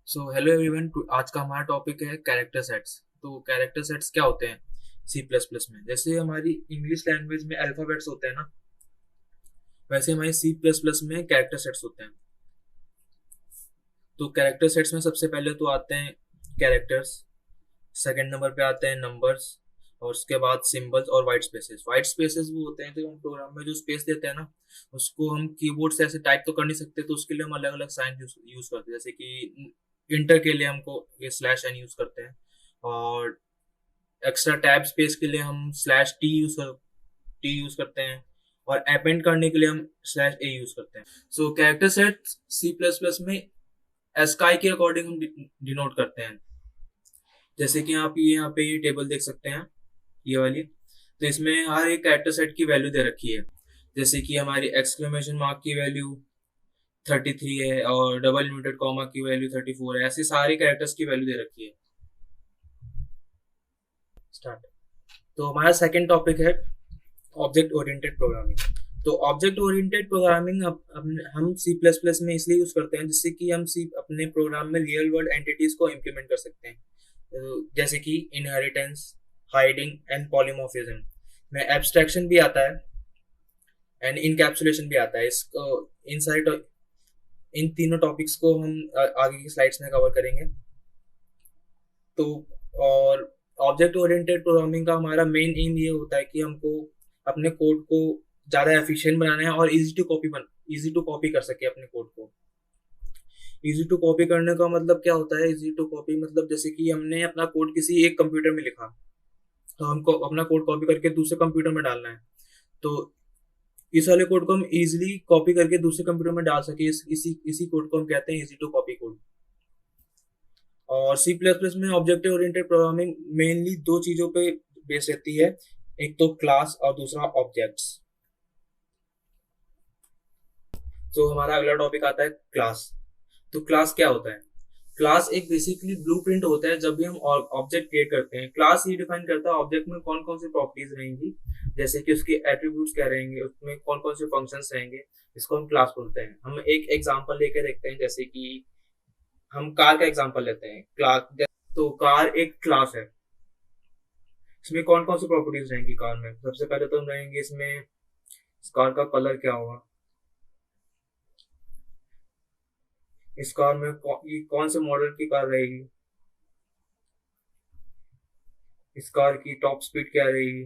Hello everyone. आज का हमारा टॉपिक है कैरेक्टर सेट्स। तो कैरेक्टर सेट्स क्या होते हैं सी प्लस प्लस में? जैसे हमारी इंग्लिश लैंग्वेज में अल्फाबेट्स होते हैं ना, वैसे हमारे सी प्लस प्लस में कैरेक्टर सेट्स होते हैं। तो कैरेक्टर सेट्स में सबसे पहले तो आते हैं कैरेक्टर्स, सेकंड नंबर पे आते हैं नंबर्स, और उसके बाद सिंबल्स और वाइट स्पेसेस। वाइट स्पेसेस वो होते हैं जो हम प्रोग्राम में जो स्पेस देते हैं ना, उसको हम कीबोर्ड से ऐसे टाइप तो कर नहीं सकते, तो उसके लिए हम अलग अलग साइन यूज करते हैं। जैसे कि इंटर के लिए हमको ये स्लैश एन यूज करते हैं, और एक्स्ट्रा टैब स्पेस के लिए हम स्लैश टी यूज करते हैं, और अपेंड करने के लिए हम स्लैश ए यूज करते हैं। Character set C plus plus में एस्काई के अकॉर्डिंग हम डिनोट करते हैं। जैसे कि आप ये यहाँ पे ये टेबल देख सकते हैं, ये वाली। तो इसमें हर एक कैरेक्टर सेट की वैल्यू दे रखी है। जैसे कि हमारी एक्सक्लेमेशन मार्क की वैल्यू 33 है, और डबल इन्वर्टेड कॉमा की वैल्यू 34 है। ऐसे सारे कैरेक्टर्स की वैल्यू दे रखी है। स्टार्ट। तो हमारा सेकंड टॉपिक है ऑब्जेक्ट ओरिएंटेड प्रोग्रामिंग। तो ऑब्जेक्ट ओरिएंटेड प्रोग्रामिंग हम सी प्लस प्लस में इसलिए यूज करते हैं जिससे कि हम सी अपने प्रोग्राम में रियल वर्ल्ड एंटिटीज को इम्प्लीमेंट कर सकते हैं। जैसे कि इनहेरिटेंस, हाइडिंग एंड पॉलीमॉर्फिज्म में एब्स्ट्रैक्शन भी आता है एंड इनकैप्सुलेशन भी आता है। इसको इन सारे इन तीनों टॉपिक्स को हम आगे की स्लाइड्स में कवर करेंगे। तो और ऑब्जेक्ट ओरिएंटेड प्रोग्रामिंग का हमारा मेन एम ये होता है कि हमको अपने कोड को ज़्यादा एफिशिएंट बनाना है और इजी टू कॉपी कर सके अपने कोड को। इजी टू कॉपी करने का मतलब क्या होता है? इजी टू कॉपी मतलब जैसे कि हमने अपना कोड किसी एक कंप्यूटर में लिखा, तो हमको अपना कोड कॉपी करके दूसरे कंप्यूटर में डालना है। तो इस वाले कोड को हम इजीली कॉपी करके दूसरे कंप्यूटर में डाल सके, इसी इसी कोड को हम कहते हैं इजी टू कॉपी कोड। और सी प्लस प्लस में ऑब्जेक्ट ओरिएंटेड प्रोग्रामिंग मेनली दो चीजों पे बेस रहती है, एक तो क्लास और दूसरा ऑब्जेक्ट्स। तो हमारा अगला टॉपिक आता है क्लास। तो क्लास क्या होता है? क्लास एक बेसिकली ब्लूप्रिंट होता है। जब भी हम ऑब्जेक्ट क्रिएट करते हैं, क्लास ये डिफाइन करता है ऑब्जेक्ट में कौन कौन सी प्रॉपर्टीज रहेंगी, जैसे कि उसके एट्रीब्यूट्स क्या रहेंगे, उसमें कौन कौन से फंक्शंस रहेंगे। इसको हम क्लास बोलते हैं। हम एक एग्जांपल लेके देखते हैं, जैसे कि हम कार का एग्जांपल लेते हैं। क्लास, तो कार एक क्लास है। इसमें कौन कौन सी प्रॉपर्टीज रहेंगी कार में? सबसे पहले तो हम रहेंगे इसमें इस कार का कलर क्या होगा, इस कार में ये कौन से मॉडल की कार रहेगी, इस कार की टॉप स्पीड क्या रहेगी।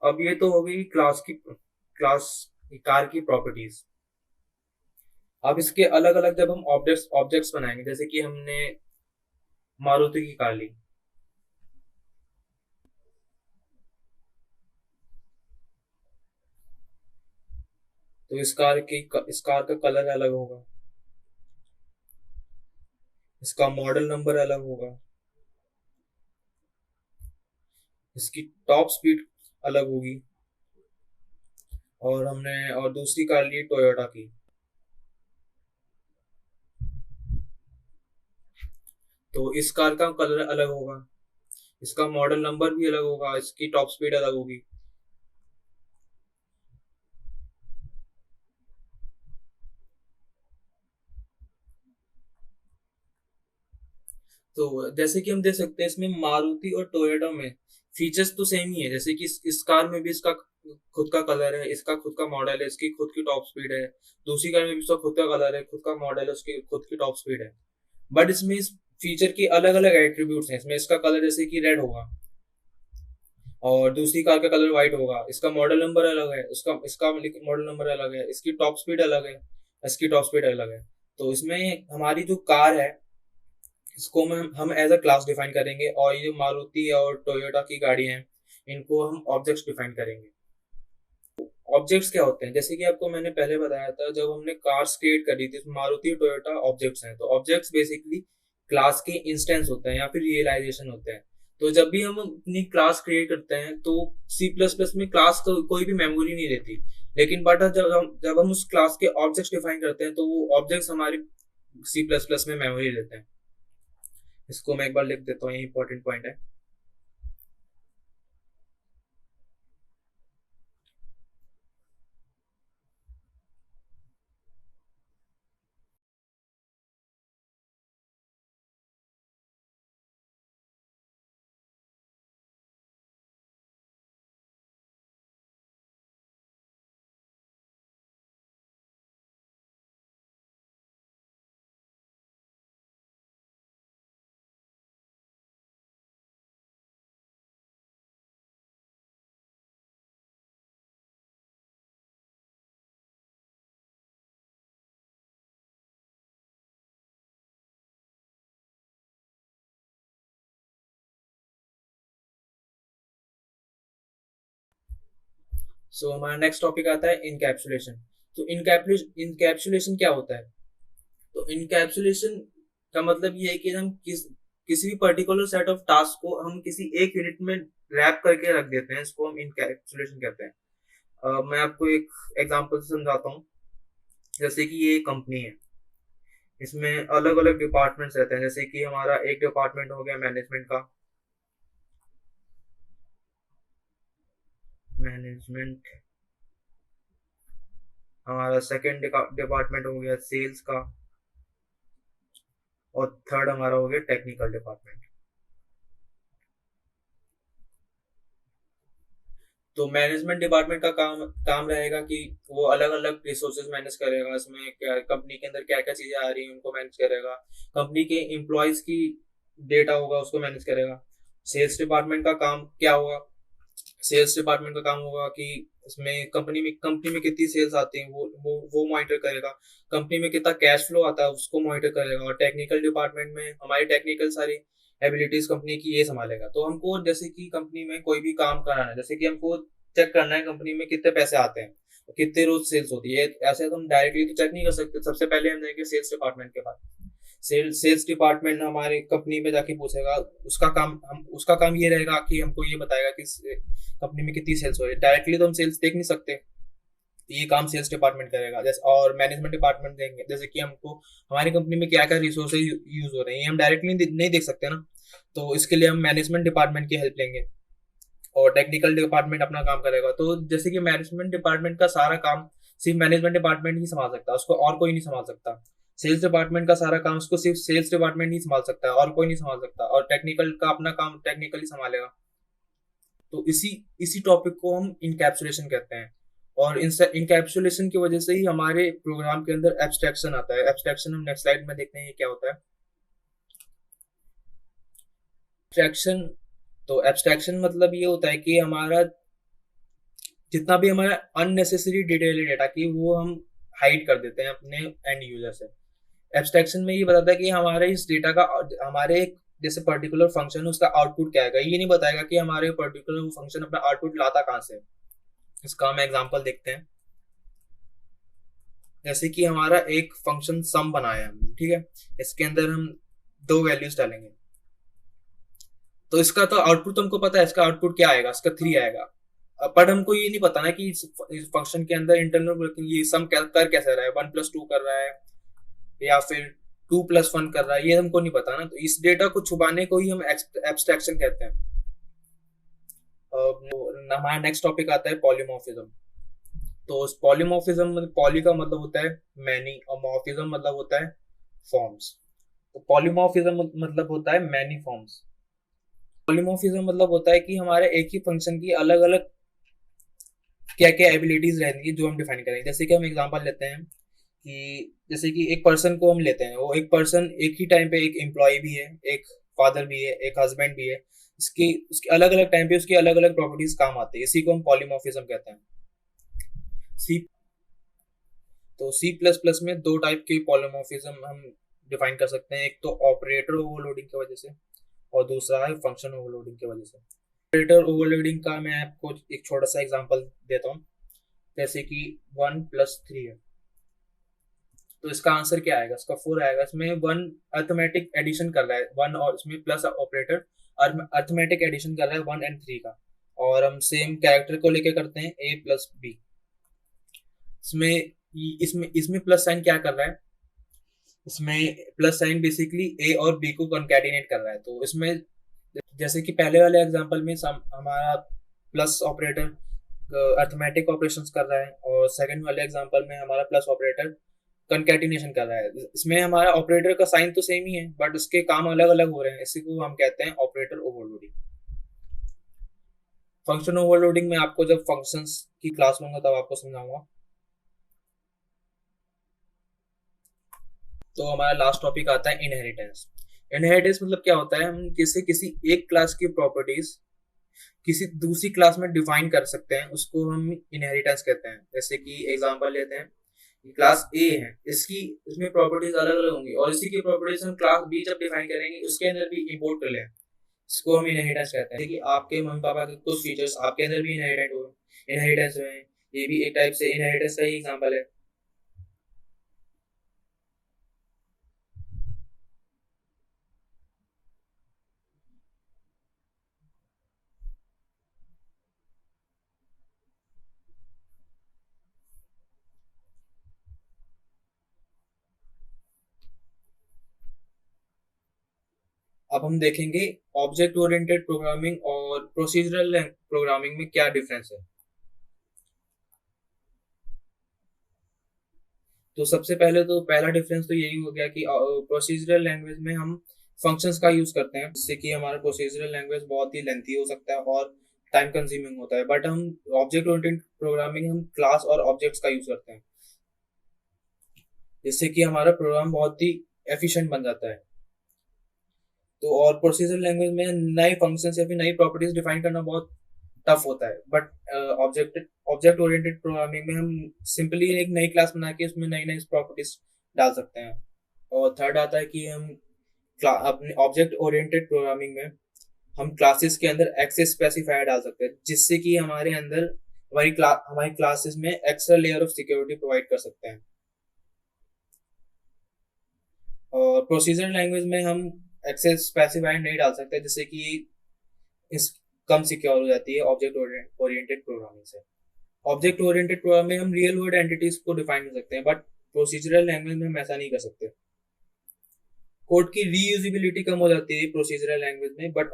अब ये तो हो गई क्लास कार की प्रॉपर्टीज। अब इसके अलग अलग जब हम ऑब्जेक्ट्स बनाएंगे, जैसे कि हमने मारुति की कार ली, तो इस कार का कलर अलग होगा, इसका मॉडल नंबर अलग होगा, इसकी टॉप स्पीड अलग होगी। और दूसरी कार ली टोयोटा की, तो इस कार का कलर अलग होगा, इसका मॉडल नंबर भी अलग होगा, इसकी टॉप स्पीड अलग होगी। तो जैसे कि हम देख सकते हैं इसमें मारुति और टोयोटा में फीचर्स तो सेम ही है। जैसे कि इस कार में भी इसका खुद का कलर है, इसका खुद का मॉडल है, इसकी खुद की टॉप स्पीड है। दूसरी कार में भी इसका खुद का कलर है, खुद का मॉडल है, उसकी खुद की टॉप स्पीड है। बट इसमें इस फीचर की अलग अलग एट्रीब्यूट्स हैं। इसमें इसका कलर जैसे कि रेड होगा, और दूसरी कार का कलर व्हाइट होगा। इसका मॉडल नंबर अलग है, उसका इसका मॉडल नंबर अलग है, इसकी टॉप स्पीड अलग है, इसकी टॉप स्पीड अलग है। तो इसमें हमारी जो कार है, इसको हम एज अ क्लास डिफाइन करेंगे, और ये मारुति और टोयोटा की गाड़ी हैं, इनको हम ऑब्जेक्ट्स डिफाइन करेंगे। ऑब्जेक्ट्स क्या होते हैं? जैसे कि आपको मैंने पहले बताया था, जब हमने कार्स क्रिएट करी थी, मारुति और टोयोटा ऑब्जेक्ट्स हैं। तो ऑब्जेक्ट्स बेसिकली क्लास के इंस्टेंस होते हैं या फिर रियलाइजेशन होते हैं। तो जब भी हम अपनी क्लास क्रिएट करते हैं, तो सी प्लस प्लस में क्लास को कोई भी मेमोरी नहीं रहती। लेकिन बट जब हम उस क्लास के ऑब्जेक्ट्स डिफाइन करते हैं, तो वो ऑब्जेक्ट्स हमारे सी प्लस प्लस में मेमोरी रहते हैं। इसको मैं एक बार लिख देता हूँ, ये इंपॉर्टेंट पॉइंट है। सो हमारा नेक्स्ट टॉपिक आता है इनकैप्सुलेशन। तो इनकैप्सुलेशन क्या होता है? तो इनकैप्सुलेशन का मतलब ये है कि हम किसी भी पर्टिकुलर सेट ऑफ टास्क को हम किसी एक यूनिट में रैप करके रख देते हैं, इसको हम इनकैप्सुलेशन कहते हैं। मैं आपको एक एग्जांपल से समझाता हूँ। जैसे कि ये कंपनी है, इसमें अलग अलग डिपार्टमेंट्स रहते हैं। जैसे कि हमारा एक डिपार्टमेंट हो गया मैनेजमेंट। हमारा सेकंड डिपार्टमेंट हो गया सेल्स का, और थर्ड हमारा हो गया टेक्निकल डिपार्टमेंट। तो मैनेजमेंट डिपार्टमेंट का काम काम रहेगा कि वो अलग अलग रिसोर्सेज मैनेज करेगा, इसमें क्या कंपनी के अंदर क्या क्या चीजें आ रही हैं उनको मैनेज करेगा, कंपनी के एम्प्लॉयज की डेटा होगा उसको मैनेज करेगा। सेल्स डिपार्टमेंट का काम क्या होगा? सेल्स डिपार्टमेंट का काम होगा कि इसमें कंपनी में कितनी सेल्स आती हैं वो मॉनिटर करेगा, कंपनी में कितना कैश फ्लो आता है उसको मॉनिटर करेगा। और टेक्निकल डिपार्टमेंट में हमारी टेक्निकल सारी एबिलिटीज कंपनी की ये संभालेगा। तो हमको जैसे कि कंपनी में कोई भी काम कराना है, जैसे कि हमको चेक करना है कंपनी में कितने पैसे आते हैं, कितने रोज सेल्स होती है, ऐसे तो हम डायरेक्टली तो चेक नहीं कर सकते। सबसे पहले हम जाएंगे सेल्स डिपार्टमेंट के पास। सेल्स डिपार्टमेंट हमारे कंपनी में जाके पूछेगा, उसका काम ये रहेगा कि हमको ये बताएगा कि कंपनी में कितनी सेल्स हो रही है। डायरेक्टली तो हम सेल्स देख नहीं सकते, ये काम सेल्स डिपार्टमेंट करेगा। जैसे और मैनेजमेंट डिपार्टमेंट देंगे, जैसे कि हमको हमारी कंपनी में क्या क्या रिसोर्सेज यूज हो रहे हैं ये हम डायरेक्टली नहीं देख सकते ना, तो इसके लिए हम मैनेजमेंट डिपार्टमेंट की हेल्प लेंगे। और टेक्निकल डिपार्टमेंट अपना काम करेगा। तो जैसे कि मैनेजमेंट डिपार्टमेंट का सारा काम सिर्फ मैनेजमेंट डिपार्टमेंट ही संभाल सकता है, उसको और कोई नहीं संभाल सकता। सेल्स डिपार्टमेंट का सारा काम उसको सिर्फ सेल्स डिपार्टमेंट ही संभाल सकता है, और कोई नहीं संभाल सकता। और टेक्निकल का अपना काम टेक्निकल ही संभालेगा। तो इसी इसी टॉपिक को हम इनकैप्सुलेशन कहते हैं। और इनकैप्सुलेशन की वजह से ही हमारे प्रोग्राम के अंदर एब्स्ट्रैक्शन आता है। एब्स्ट्रैक्शन हम नेक्स्ट स्लाइड में देखते हैं ये क्या होता है। एब्स्ट्रैक्शन, तो एब्स्ट्रैक्शन मतलब ये होता है कि हमारा जितना भी हमारा अननेसेसरी डिटेल डेटा की वो हम हाइड कर देते हैं अपने एंड यूजर से। एब्स्ट्रैक्शन में ये बताता है कि हमारे इस डेटा का हमारे एक जैसे पर्टिकुलर फंक्शन है उसका आउटपुट क्या है, ये नहीं बताएगा कि हमारे पर्टिकुलर फंक्शन अपना आउटपुट लाता कहाँ से। इसका हम एग्जांपल देखते हैं। जैसे कि हमारा एक फंक्शन सम बनाया है, ठीक है, इसके अंदर हम दो वैल्यूज डालेंगे। तो इसका तो आउटपुट तुमको पता है, इसका आउटपुट क्या आएगा, इसका 3 आएगा। पर हमको ये नहीं पता ना कि इस फंक्शन के अंदर इंटरनल ये सम कर कैसे रहा है, 1+2 कर रहा है या फिर 2+1 कर रहा है, ये हमको नहीं पता ना। तो इस डेटा को छुपाने को ही हम एब्स्ट्रैक्शन कहते हैं। हमारा नेक्स्ट टॉपिक आता है पॉलीमॉर्फिज्म। तो पॉलीमॉर्फिज्म मतलब पॉली का मतलब होता है मैनी और मॉर्फिज्म मतलब होता है फॉर्म्स। तो पॉलीमॉर्फिज्म मतलब होता है मैनी फॉर्म्स। पॉलीमॉर्फिज्म मतलब होता है कि हमारे एक ही फंक्शन की अलग अलग क्या क्या एबिलिटीज रहेंगी जो हम डिफाइन करेंगे। जैसे कि हम एग्जांपल लेते हैं कि जैसे कि एक पर्सन को हम लेते हैं, वो एक पर्सन एक ही टाइम पे एक एम्प्लॉय भी है, एक फादर भी है, एक हस्बैंड भी है। इसकी उसके अलग अलग टाइम पे उसकी अलग अलग प्रॉपर्टीज काम आती है, इसी को हम पॉलीमॉर्फिज्म कहते हैं। सी तो सी प्लस प्लस में दो टाइप के पॉलीमॉर्फिज्म हम डिफाइन कर सकते हैं। एक तो ऑपरेटर ओवरलोडिंग की वजह से, और दूसरा है फंक्शन ओवरलोडिंग की वजह से। ऑपरेटर ओवरलोडिंग का मैं आपको एक छोटा सा एग्जांपल देता हूँ। जैसे कि 1+3 है, तो इसका आंसर क्या आएगा, इसका 4 आएगा। इसमें 1 अर्थमेटिक एडिशन कर रहा है, 1 और इसमें प्लस ऑपरेटर अर्थमेटिक एडिशन कर रहा है 1 और 3 का। और हम सेम कैरेक्टर को लेके करते हैं A+B। इसमें इसमें इसमें प्लस साइन क्या कर रहा है, इसमें प्लस साइन बेसिकली ए और बी को कंकैटिनेट कर रहा है। तो इसमें जैसे कि पहले वाले एग्जांपल में हमारा प्लस ऑपरेटर अर्थमेटिक ऑपरेशंस कर रहा है, और सेकंड वाले एग्जांपल में हमारा प्लस ऑपरेटर कंकैटिनेशन कर रहा है। इसमें हमारा ऑपरेटर का साइन तो सेम ही है बट उसके काम अलग अलग हो रहे हैं, इसी को हम कहते हैं ऑपरेटर ओवरलोडिंग। फंक्शन ओवरलोडिंग में आपको जब फंक्शंस की क्लास लूंगा तब आपको समझाऊंगा। तो हमारा लास्ट टॉपिक आता है इनहेरिटेंस। इनहेरिटेंस मतलब क्या होता है, हम किसी एक क्लास की प्रॉपर्टीज किसी दूसरी क्लास में डिफाइन कर सकते हैं, उसको हम इनहेरिटेंस कहते हैं। जैसे कि एग्जांपल लेते हैं, क्लास ए है, इसमें प्रॉपर्टीज अलग अलग होंगी और इसी की प्रॉपर्टीज हम क्लास बी जब डिफाइन करेंगे उसके अंदर भी इंपोर्ट कर लें। इसको हम इनहेरिटेंस कहते हैं कि आपके मम्मी पापा के कुछ फीचर्स आपके अंदर भी इनहेरिटेंस हुए हैं। ये भी एक टाइप से इनहेरिटेंस का ही एग्जांपल है। अब हम देखेंगे ऑब्जेक्ट ओरिएंटेड प्रोग्रामिंग और प्रोसीजरल प्रोग्रामिंग में क्या डिफरेंस है। तो सबसे पहले तो पहला डिफरेंस तो यही हो गया कि प्रोसीजरल लैंग्वेज में हम फंक्शंस का यूज करते हैं, जिससे कि हमारा प्रोसीजरल लैंग्वेज बहुत ही लेंथी हो सकता है और टाइम कंज्यूमिंग होता है। बट हम ऑब्जेक्ट ओरिएंटेड प्रोग्रामिंग हम क्लास और ऑब्जेक्ट्स का यूज करते हैं, जिससे कि हमारा प्रोग्राम बहुत ही एफिशिएंट बन जाता है। तो और प्रोसीजरल लैंग्वेज में नए फंक्शंस या फिर नई प्रॉपर्टीज डिफाइन करना बहुत टफ होता है। But object object oriented programming में हम सिंपली एक नई क्लास बना के उसमें नई नई प्रॉपर्टीज डाल सकते हैं। और थर्ड आता है कि हम अपने ऑब्जेक्ट ओरिएंटेड प्रोग्रामिंग में हम क्लासेस के अंदर एक्सेस स्पेसिफायर डाल सकते हैं, जिससे कि हमारे अंदर हमारी क्लासेस में extra layer of security provide कर सकते हैं। और प्रोसीजर लैंग्वेज में हम एक्सेस स्पेसिफायर नहीं डाल सकते, जिससे कि इस कम सिक्योर हो जाती है ऑब्जेक्ट ओरिएंटेड प्रोग्रामिंग से। ऑब्जेक्ट ओरिएंटेड प्रोग्रामिंग में हम रियल वर्ल्ड एंटिटीज को डिफाइन कर सकते हैं, बट प्रोसीजरल लैंग्वेज में हम ऐसा नहीं कर सकते। कोड की रीयूजिबिलिटी कम हो जाती है प्रोसीजरल लैंग्वेज में, बट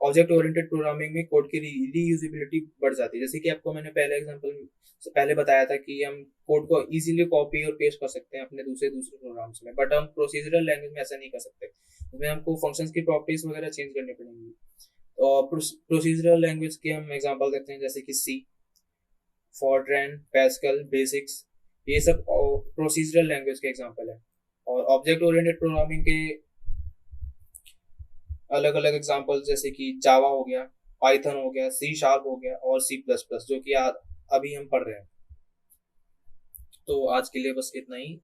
ऑब्जेक्ट ओरिएंटेड प्रोग्रामिंग में कोड की रीयूजिबिलिटी बढ़ जाती है। जैसे कि आपको मैंने पहले एग्जांपल से पहले बताया था कि हम कोड को इजीली कॉपी और पेस्ट कर सकते हैं अपने दूसरे दूसरे प्रोग्राम्स में, बट हम प्रोसीजरल लैंग्वेज में ऐसा नहीं कर सकते। उसमें हमको फंक्शंस की प्रॉपर्टीज वगैरह चेंज करनी पड़ेंगी। और प्रोसीजरल लैंग्वेज के हम एग्जांपल देखते हैं, जैसे कि सी, फॉरट्रैन, पैस्कल, बेसिक्स, ये सब प्रोसीजरल लैंग्वेज के एग्जांपल है। और ऑब्जेक्ट ओरिएंटेड प्रोग्रामिंग के अलग अलग एग्जांपल्स जैसे कि जावा हो गया, पाइथन हो गया, सी शार्प हो गया और सी प्लस प्लस, जो कि अभी हम पढ़ रहे हैं। तो आज के लिए बस इतना ही।